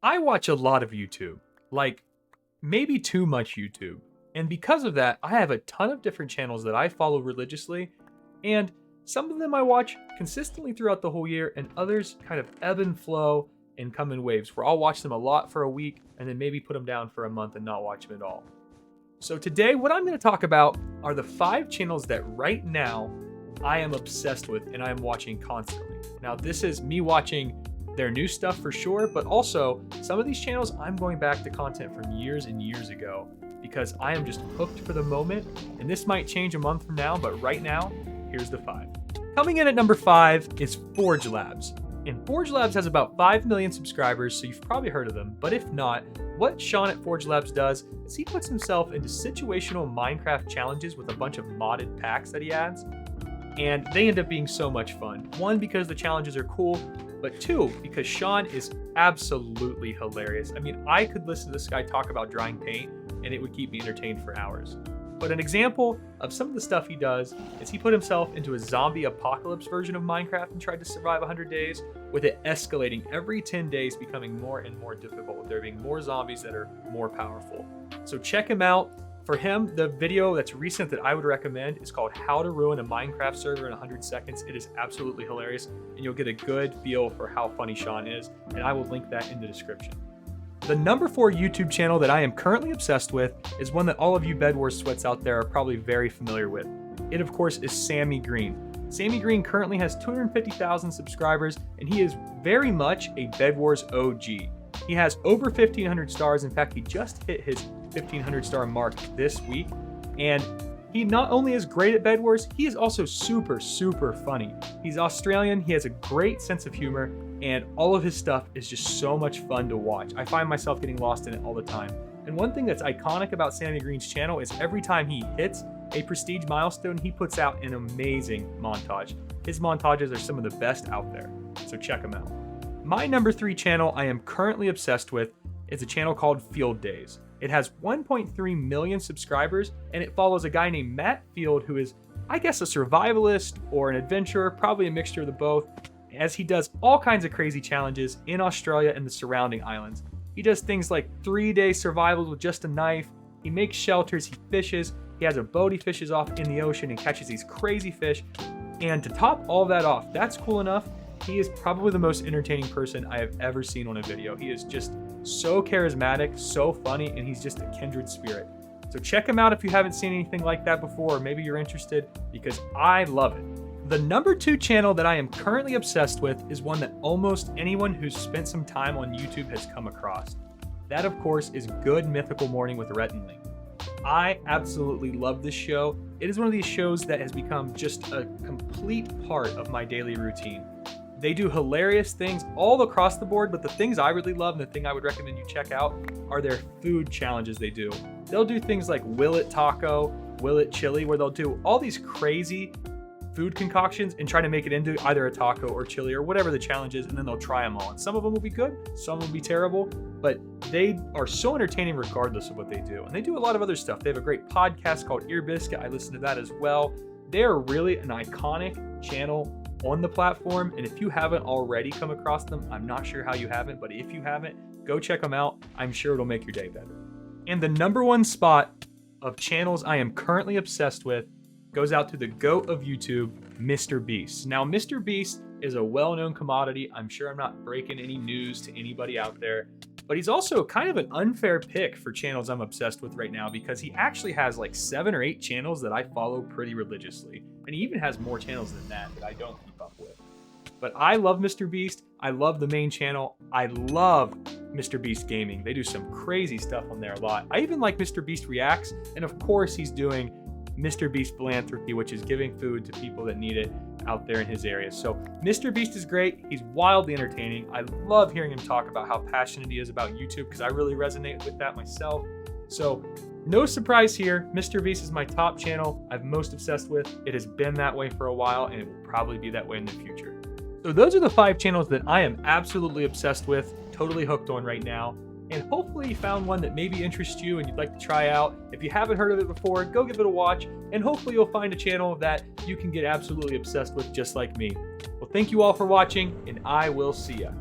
I watch a lot of YouTube, like maybe too much YouTube. And because of that, I have a ton of different channels that I follow religiously. And some of them I watch consistently throughout the whole year, and others kind of ebb and flow and come in waves where I'll watch them a lot for a week and then maybe put them down for a month and not watch them at all. So today, what I'm going to talk about are the 5 channels that right now I am obsessed with and I am watching constantly. Now, this is me watching their new stuff for sure, but also some of these channels I'm going back to content from years and years ago because I am just hooked for the moment, and this might change a month from now, but right now, here's the 5. Coming in at number 5 is Forge Labs. And Forge Labs has about 5 million subscribers, so you've probably heard of them, but if not, what Sean at Forge Labs does is he puts himself into situational Minecraft challenges with a bunch of modded packs that he adds, and they end up being so much fun. 1, because the challenges are cool, but 2, because Sean is absolutely hilarious. I mean, I could listen to this guy talk about drying paint, and it would keep me entertained for hours. But an example of some of the stuff he does is he put himself into a zombie apocalypse version of Minecraft and tried to survive 100 days, with it escalating every 10 days, becoming more and more difficult, with there being more zombies that are more powerful. So check him out. For him, the video that's recent that I would recommend is called How to Ruin a Minecraft Server in 100 Seconds. It is absolutely hilarious, and you'll get a good feel for how funny Sean is, and I will link that in the description. The number 4 YouTube channel that I am currently obsessed with is one that all of you Bed Wars sweats out there are probably very familiar with. It, of course, is Sammy Green. Sammy Green currently has 250,000 subscribers, and he is very much a Bed Wars OG. He has over 1,500 stars. In fact, he just hit his 1,500 star mark this week, and he not only is great at Bed Wars, he is also super, super funny. He's Australian, he has a great sense of humor, and all of his stuff is just so much fun to watch. I find myself getting lost in it all the time. And one thing that's iconic about Sammy Green's channel is every time he hits a prestige milestone, he puts out an amazing montage. His montages are some of the best out there, so check them out. My number 3 channel I am currently obsessed with is a channel called Field Days. It has 1.3 million subscribers, and it follows a guy named Matt Field, who is, I guess, a survivalist or an adventurer, probably a mixture of the both, as he does all kinds of crazy challenges in Australia and the surrounding islands. He does things like 3-day survivals with just a knife, he makes shelters, he fishes, he has a boat he fishes off in the ocean and catches these crazy fish, and to top all that off, that's cool enough, he is probably the most entertaining person I have ever seen on a video. He is just so charismatic, so funny, and he's just a kindred spirit. So check him out if you haven't seen anything like that before, or maybe you're interested, because I love it. The number 2 channel that I am currently obsessed with is one that almost anyone who's spent some time on YouTube has come across. That, of course, is Good Mythical Morning with Rhett and Link. I absolutely love this show. It is one of these shows that has become just a complete part of my daily routine. They do hilarious things all across the board, but the things I really love and the thing I would recommend you check out are their food challenges they do. They'll do things like Will It Taco, Will It Chili, where they'll do all these crazy food concoctions and try to make it into either a taco or chili or whatever the challenge is, and then they'll try them all. And some of them will be good, some will be terrible, but they are so entertaining regardless of what they do. And they do a lot of other stuff. They have a great podcast called Ear Biscuit. I listen to that as well. They are really an iconic channel on the platform, and if you haven't already come across them, I'm not sure how you haven't, but if you haven't, go check them out. I'm sure it'll make your day better. And the number 1 spot of channels I am currently obsessed with goes out to the GOAT of YouTube, Mr. Beast. Now, Mr. Beast is a well-known commodity. I'm sure I'm not breaking any news to anybody out there, but he's also kind of an unfair pick for channels I'm obsessed with right now, because he actually has like 7 or 8 channels that I follow pretty religiously. And he even has more channels than that I don't keep up with. But I love Mr. Beast. I love the main channel. I love Mr. Beast Gaming. They do some crazy stuff on there a lot. I even like Mr. Beast Reacts. And of course, he's doing Mr. Beast Philanthropy, which is giving food to people that need it out there in his area. So Mr. Beast is great. He's wildly entertaining. I love hearing him talk about how passionate he is about YouTube, because I really resonate with that myself. So no surprise here, Mr. Beast is my top channel I'm most obsessed with. It has been that way for a while, and it will probably be that way in the future. So those are the 5 channels that I am absolutely obsessed with, totally hooked on right now. And hopefully you found one that maybe interests you and you'd like to try out. If you haven't heard of it before, go give it a watch, and hopefully you'll find a channel that you can get absolutely obsessed with just like me. Well, thank you all for watching, and I will see ya.